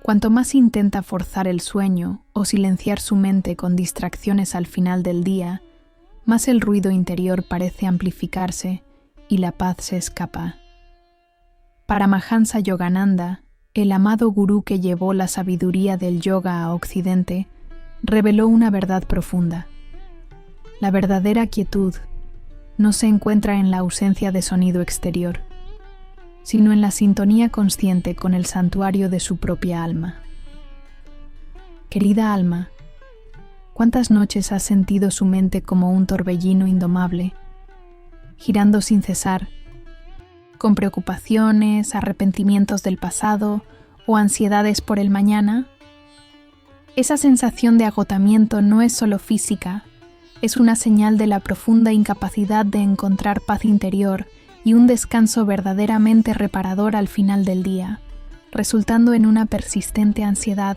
Cuanto más intenta forzar el sueño o silenciar su mente con distracciones al final del día, más el ruido interior parece amplificarse y la paz se escapa. Paramahansa Yogananda, el amado gurú que llevó la sabiduría del yoga a Occidente, reveló una verdad profunda. La verdadera quietud no se encuentra en la ausencia de sonido exterior, sino en la sintonía consciente con el santuario de su propia alma. Querida alma, ¿cuántas noches has sentido su mente como un torbellino indomable, girando sin cesar, con preocupaciones, arrepentimientos del pasado o ansiedades por el mañana? Esa sensación de agotamiento no es solo física, es una señal de la profunda incapacidad de encontrar paz interior y un descanso verdaderamente reparador al final del día, resultando en una persistente ansiedad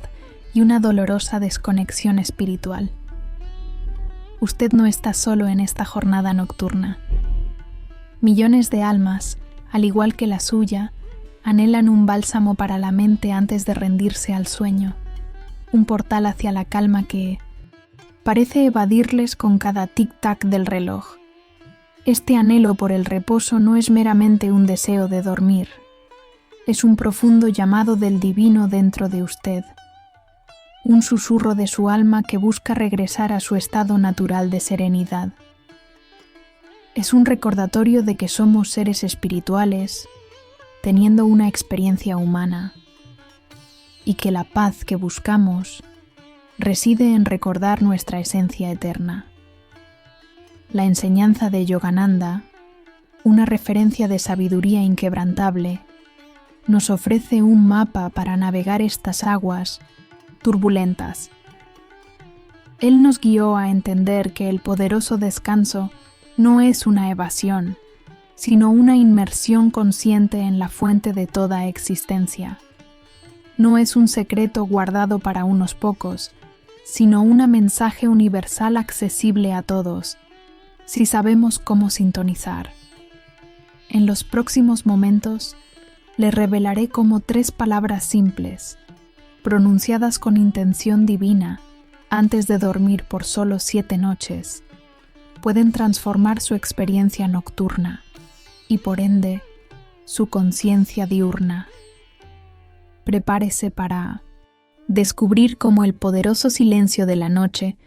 y una dolorosa desconexión espiritual. Usted no está solo en esta jornada nocturna. Millones de almas, al igual que la suya, anhelan un bálsamo para la mente antes de rendirse al sueño, un portal hacia la calma que parece evadirles con cada tic-tac del reloj. Este anhelo por el reposo no es meramente un deseo de dormir, es un profundo llamado del divino dentro de usted, un susurro de su alma que busca regresar a su estado natural de serenidad. Es un recordatorio de que somos seres espirituales, teniendo una experiencia humana, y que la paz que buscamos reside en recordar nuestra esencia eterna. La enseñanza de Yogananda, una referencia de sabiduría inquebrantable, nos ofrece un mapa para navegar estas aguas turbulentas. Él nos guió a entender que el poderoso descanso no es una evasión, sino una inmersión consciente en la fuente de toda existencia. No es un secreto guardado para unos pocos, sino un mensaje universal accesible a todos, si sabemos cómo sintonizar. En los próximos momentos, le revelaré cómo 3 palabras simples, pronunciadas con intención divina antes de dormir por solo 7 noches, pueden transformar su experiencia nocturna y, por ende, su conciencia diurna. Prepárese para descubrir cómo el poderoso silencio de la noche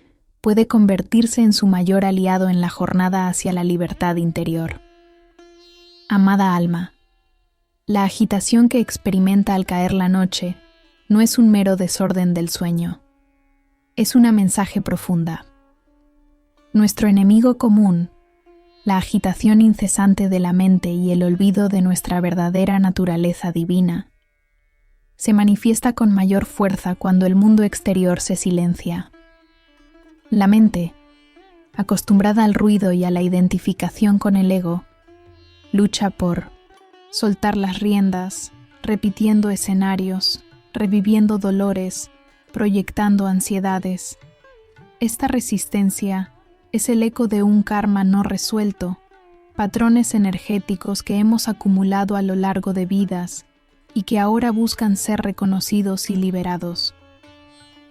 puede convertirse en su mayor aliado en la jornada hacia la libertad interior. Amada alma, la agitación que experimenta al caer la noche no es un mero desorden del sueño, es una mensaje profunda. Nuestro enemigo común, la agitación incesante de la mente y el olvido de nuestra verdadera naturaleza divina, se manifiesta con mayor fuerza cuando el mundo exterior se silencia. La mente, acostumbrada al ruido y a la identificación con el ego, lucha por soltar las riendas, repitiendo escenarios, reviviendo dolores, proyectando ansiedades. Esta resistencia es el eco de un karma no resuelto, patrones energéticos que hemos acumulado a lo largo de vidas y que ahora buscan ser reconocidos y liberados.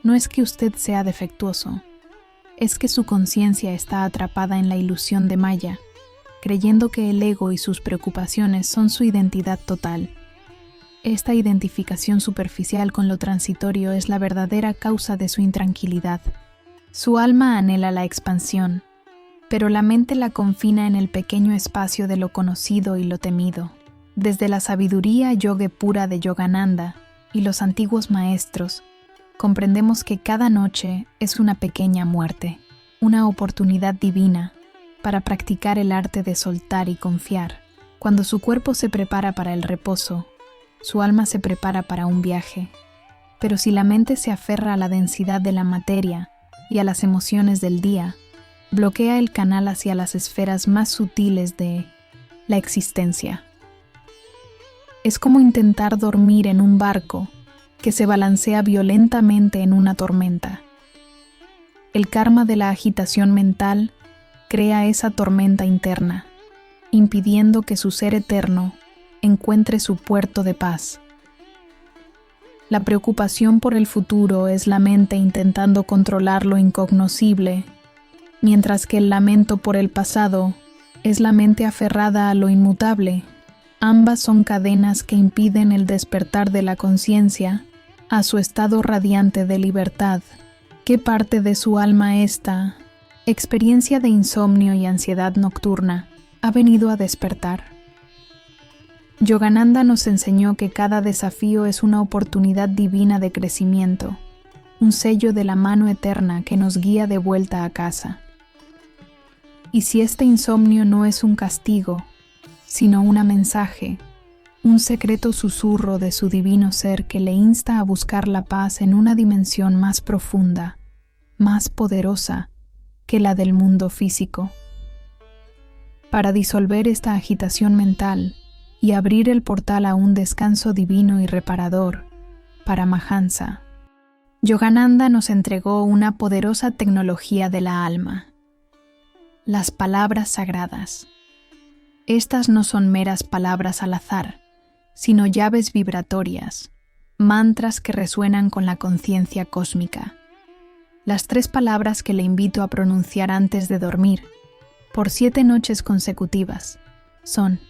No es que usted sea defectuoso, es que su conciencia está atrapada en la ilusión de Maya, creyendo que el ego y sus preocupaciones son su identidad total. Esta identificación superficial con lo transitorio es la verdadera causa de su intranquilidad. Su alma anhela la expansión, pero la mente la confina en el pequeño espacio de lo conocido y lo temido. Desde la sabiduría yoga pura de Yogananda y los antiguos maestros, comprendemos que cada noche es una pequeña muerte, una oportunidad divina para practicar el arte de soltar y confiar. Cuando su cuerpo se prepara para el reposo, su alma se prepara para un viaje. Pero si la mente se aferra a la densidad de la materia y a las emociones del día, bloquea el canal hacia las esferas más sutiles de la existencia. Es como intentar dormir en un barco que se balancea violentamente en una tormenta. El karma de la agitación mental crea esa tormenta interna, impidiendo que su ser eterno encuentre su puerto de paz. La preocupación por el futuro es la mente intentando controlar lo incognoscible, mientras que el lamento por el pasado es la mente aferrada a lo inmutable. Ambas son cadenas que impiden el despertar de la conciencia a su estado radiante de libertad. ¿Qué parte de su alma esta experiencia de insomnio y ansiedad nocturna ha venido a despertar? Yogananda nos enseñó que cada desafío es una oportunidad divina de crecimiento, un sello de la mano eterna que nos guía de vuelta a casa. Y si este insomnio no es un castigo, sino un mensaje, un secreto susurro de su divino ser que le insta a buscar la paz en una dimensión más profunda, más poderosa que la del mundo físico. Para disolver esta agitación mental y abrir el portal a un descanso divino y reparador, Paramahansa, Yogananda nos entregó una poderosa tecnología de la alma: las palabras sagradas. Estas no son meras palabras al azar, sino llaves vibratorias, mantras que resuenan con la conciencia cósmica. Las 3 palabras que le invito a pronunciar antes de dormir, por 7 noches consecutivas, son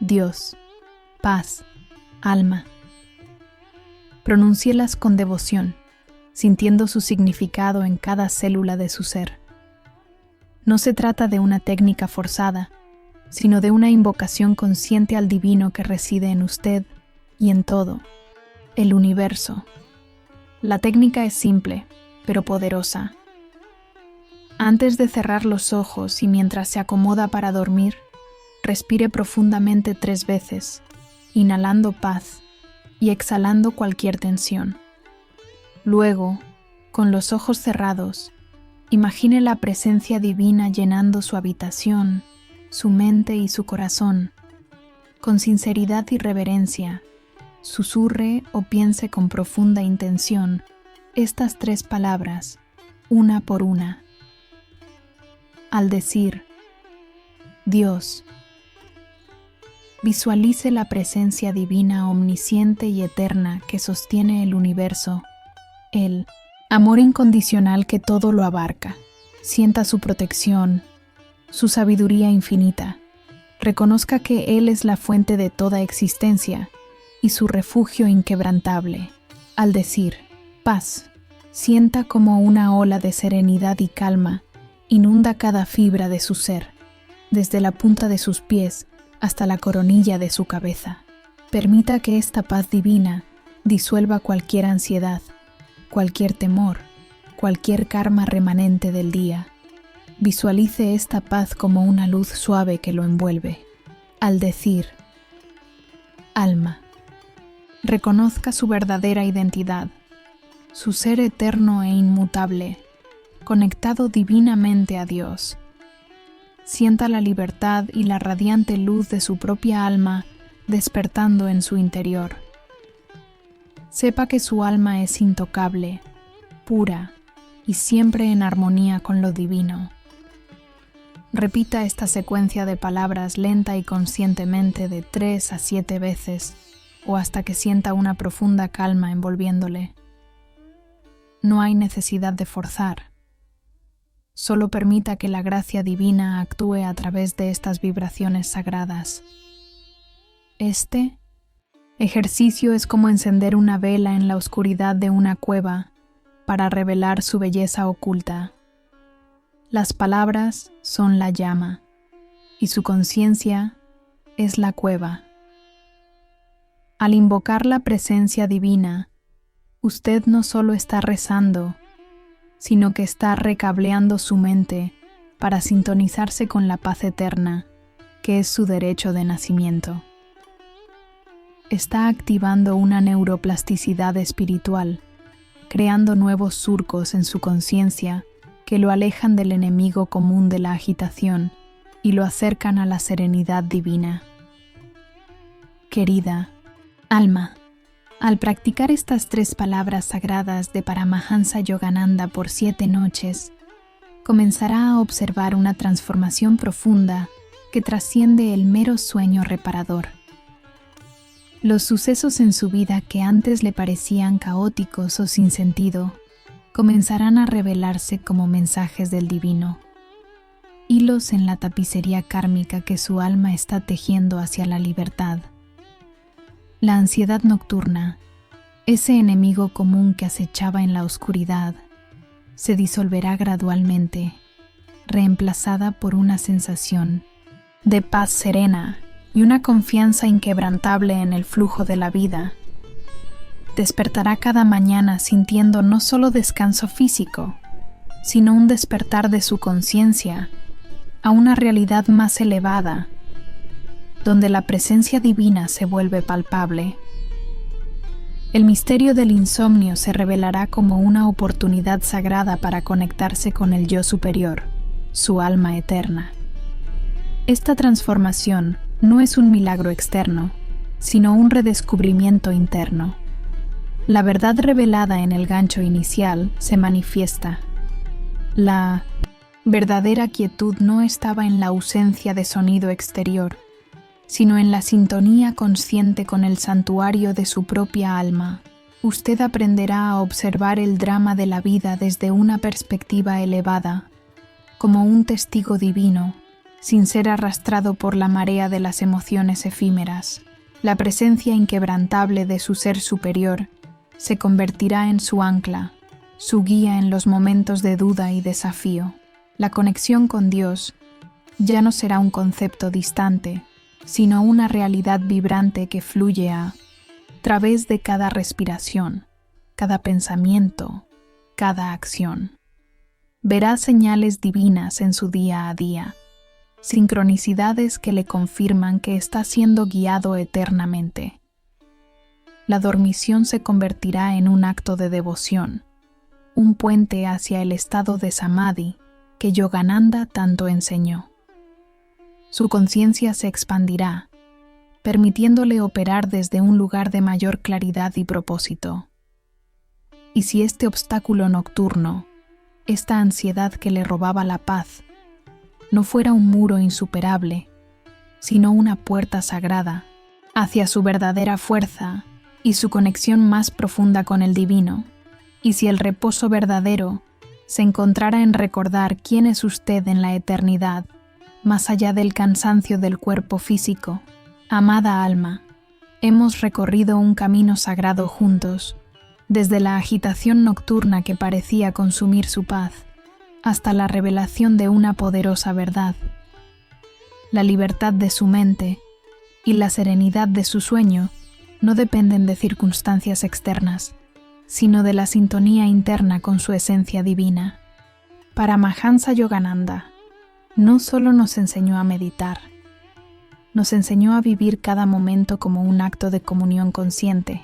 Dios, paz, alma. Pronúncielas con devoción, sintiendo su significado en cada célula de su ser. No se trata de una técnica forzada, sino de una invocación consciente al divino que reside en usted y en todo, el universo. La técnica es simple, pero poderosa. Antes de cerrar los ojos y mientras se acomoda para dormir, respire profundamente 3 veces, inhalando paz y exhalando cualquier tensión. Luego, con los ojos cerrados, imagine la presencia divina llenando su habitación, su mente y su corazón. Con sinceridad y reverencia, susurre o piense con profunda intención estas 3 palabras, una por una. Al decir Dios, visualice la presencia divina omnisciente y eterna que sostiene el universo, el amor incondicional que todo lo abarca. Sienta su protección, su sabiduría infinita. Reconozca que Él es la fuente de toda existencia y su refugio inquebrantable. Al decir paz, sienta como una ola de serenidad y calma inunda cada fibra de su ser, desde la punta de sus pies hasta la coronilla de su cabeza. Permita que esta paz divina disuelva cualquier ansiedad, cualquier temor, cualquier karma remanente del día. Visualice esta paz como una luz suave que lo envuelve. Al decir alma, reconozca su verdadera identidad, su ser eterno e inmutable, conectado divinamente a Dios. Sienta la libertad y la radiante luz de su propia alma despertando en su interior. Sepa que su alma es intocable, pura y siempre en armonía con lo divino. Repita esta secuencia de palabras lenta y conscientemente de 3 a 7 veces o hasta que sienta una profunda calma envolviéndole. No hay necesidad de forzar. Solo permita que la gracia divina actúe a través de estas vibraciones sagradas. Este ejercicio es como encender una vela en la oscuridad de una cueva para revelar su belleza oculta. Las palabras son la llama y su conciencia es la cueva. Al invocar la presencia divina, usted no solo está rezando, sino que está recableando su mente para sintonizarse con la paz eterna, que es su derecho de nacimiento. Está activando una neuroplasticidad espiritual, creando nuevos surcos en su conciencia que lo alejan del enemigo común de la agitación y lo acercan a la serenidad divina. Querida alma, al practicar estas 3 palabras sagradas de Paramahansa Yogananda por 7 noches, comenzará a observar una transformación profunda que trasciende el mero sueño reparador. Los sucesos en su vida que antes le parecían caóticos o sin sentido, comenzarán a revelarse como mensajes del divino, hilos en la tapicería kármica que su alma está tejiendo hacia la libertad. La ansiedad nocturna, ese enemigo común que acechaba en la oscuridad, se disolverá gradualmente, reemplazada por una sensación de paz serena y una confianza inquebrantable en el flujo de la vida. Despertará cada mañana sintiendo no solo descanso físico, sino un despertar de su conciencia a una realidad más elevada, donde la presencia divina se vuelve palpable. El misterio del insomnio se revelará como una oportunidad sagrada para conectarse con el yo superior, su alma eterna. Esta transformación no es un milagro externo, sino un redescubrimiento interno. La verdad revelada en el gancho inicial se manifiesta. La verdadera quietud no estaba en la ausencia de sonido exterior, sino en la sintonía consciente con el santuario de su propia alma. Usted aprenderá a observar el drama de la vida desde una perspectiva elevada, como un testigo divino, sin ser arrastrado por la marea de las emociones efímeras. La presencia inquebrantable de su ser superior se convertirá en su ancla, su guía en los momentos de duda y desafío. La conexión con Dios ya no será un concepto distante, sino una realidad vibrante que fluye a través de cada respiración, cada pensamiento, cada acción. Verá señales divinas en su día a día, sincronicidades que le confirman que está siendo guiado eternamente. La dormición se convertirá en un acto de devoción, un puente hacia el estado de samadhi que Yogananda tanto enseñó. Su conciencia se expandirá, permitiéndole operar desde un lugar de mayor claridad y propósito. Y si este obstáculo nocturno, esta ansiedad que le robaba la paz, no fuera un muro insuperable, sino una puerta sagrada hacia su verdadera fuerza y su conexión más profunda con el divino, y si el reposo verdadero se encontrara en recordar quién es usted en la eternidad, más allá del cansancio del cuerpo físico. Amada alma, hemos recorrido un camino sagrado juntos, desde la agitación nocturna que parecía consumir su paz, hasta la revelación de una poderosa verdad. La libertad de su mente y la serenidad de su sueño no dependen de circunstancias externas, sino de la sintonía interna con su esencia divina. Paramahansa Yogananda no solo nos enseñó a meditar, nos enseñó a vivir cada momento como un acto de comunión consciente.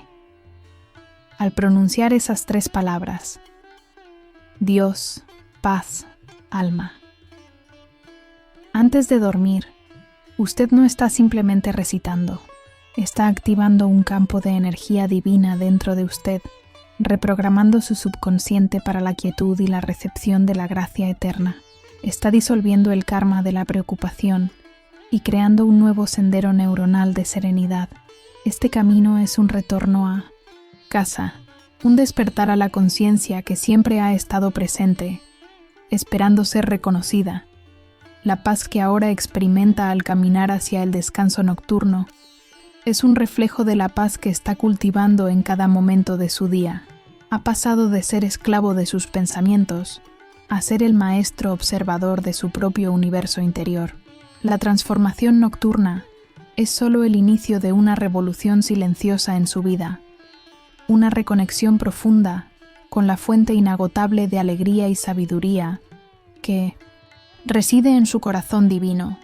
Al pronunciar esas 3 palabras, Dios, paz, alma. Antes de dormir, usted no está simplemente recitando, está activando un campo de energía divina dentro de usted, reprogramando su subconsciente para la quietud y la recepción de la gracia eterna. Está disolviendo el karma de la preocupación y creando un nuevo sendero neuronal de serenidad. Este camino es un retorno a casa, un despertar a la conciencia que siempre ha estado presente, esperando ser reconocida. La paz que ahora experimenta al caminar hacia el descanso nocturno es un reflejo de la paz que está cultivando en cada momento de su día. Ha pasado de ser esclavo de sus pensamientos a ser el maestro observador de su propio universo interior. La transformación nocturna es solo el inicio de una revolución silenciosa en su vida, una reconexión profunda con la fuente inagotable de alegría y sabiduría que reside en su corazón divino.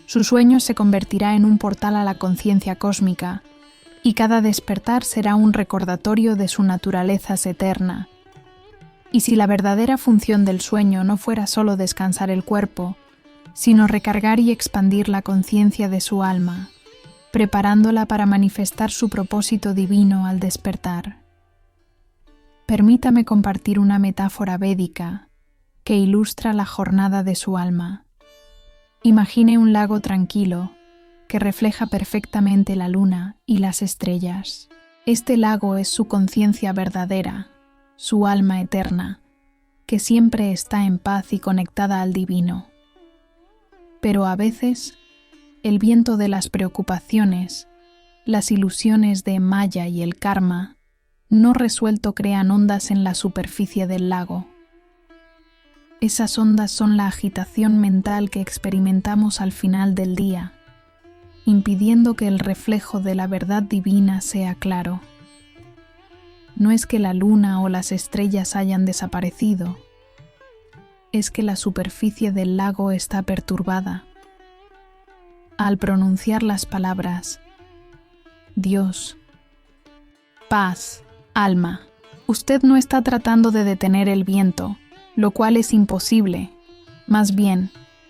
Su sueño se convertirá en un portal a la conciencia cósmica y cada despertar será un recordatorio de su naturaleza eterna. Y si la verdadera función del sueño no fuera solo descansar el cuerpo, sino recargar y expandir la conciencia de su alma, preparándola para manifestar su propósito divino al despertar. Permítame compartir una metáfora védica que ilustra la jornada de su alma. Imagine un lago tranquilo, que refleja perfectamente la luna y las estrellas. Este lago es su conciencia verdadera, su alma eterna, que siempre está en paz y conectada al divino. Pero a veces, el viento de las preocupaciones, las ilusiones de Maya y el karma, no resuelto crean ondas en la superficie del lago. Esas ondas son la agitación mental que experimentamos al final del día, impidiendo que el reflejo de la verdad divina sea claro. No es que la luna o las estrellas hayan desaparecido, es que la superficie del lago está perturbada. Al pronunciar las palabras Dios, paz, alma, usted no está tratando de detener el viento, lo cual es imposible. Más bien,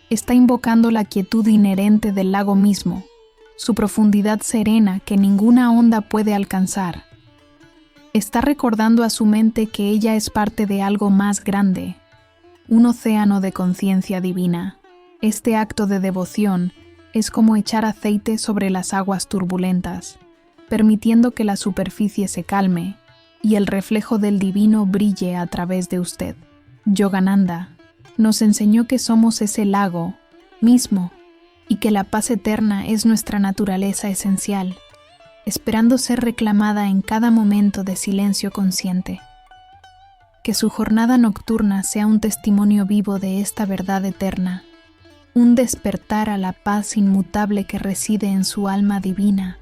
está invocando la quietud inherente del lago mismo, su profundidad serena que ninguna onda puede alcanzar. Está recordando a su mente que ella es parte de algo más grande, un océano de conciencia divina. Este acto de devoción es como echar aceite sobre las aguas turbulentas, permitiendo que la superficie se calme y el reflejo del divino brille a través de usted. Yogananda nos enseñó que somos ese lago mismo y que la paz eterna es nuestra naturaleza esencial, esperando ser reclamada en cada momento de silencio consciente. Que su jornada nocturna sea un testimonio vivo de esta verdad eterna, un despertar a la paz inmutable que reside en su alma divina.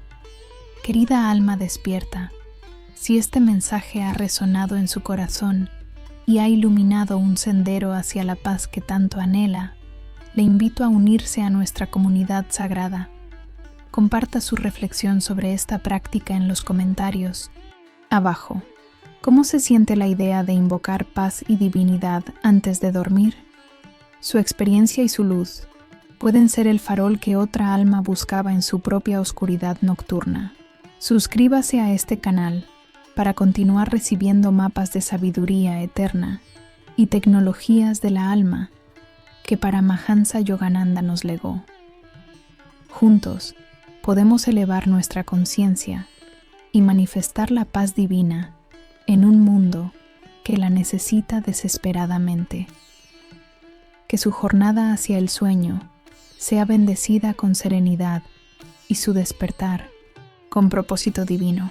Querida alma despierta, si este mensaje ha resonado en su corazón y ha iluminado un sendero hacia la paz que tanto anhela, le invito a unirse a nuestra comunidad sagrada. Comparta su reflexión sobre esta práctica en los comentarios abajo. ¿Cómo se siente la idea de invocar paz y divinidad antes de dormir? Su experiencia y su luz pueden ser el farol que otra alma buscaba en su propia oscuridad nocturna. Suscríbase a este canal para continuar recibiendo mapas de sabiduría eterna y tecnologías de la alma que Paramahansa Yogananda nos legó. Juntos podemos elevar nuestra conciencia y manifestar la paz divina en un mundo que la necesita desesperadamente. Que su jornada hacia el sueño sea bendecida con serenidad y su despertar con propósito divino.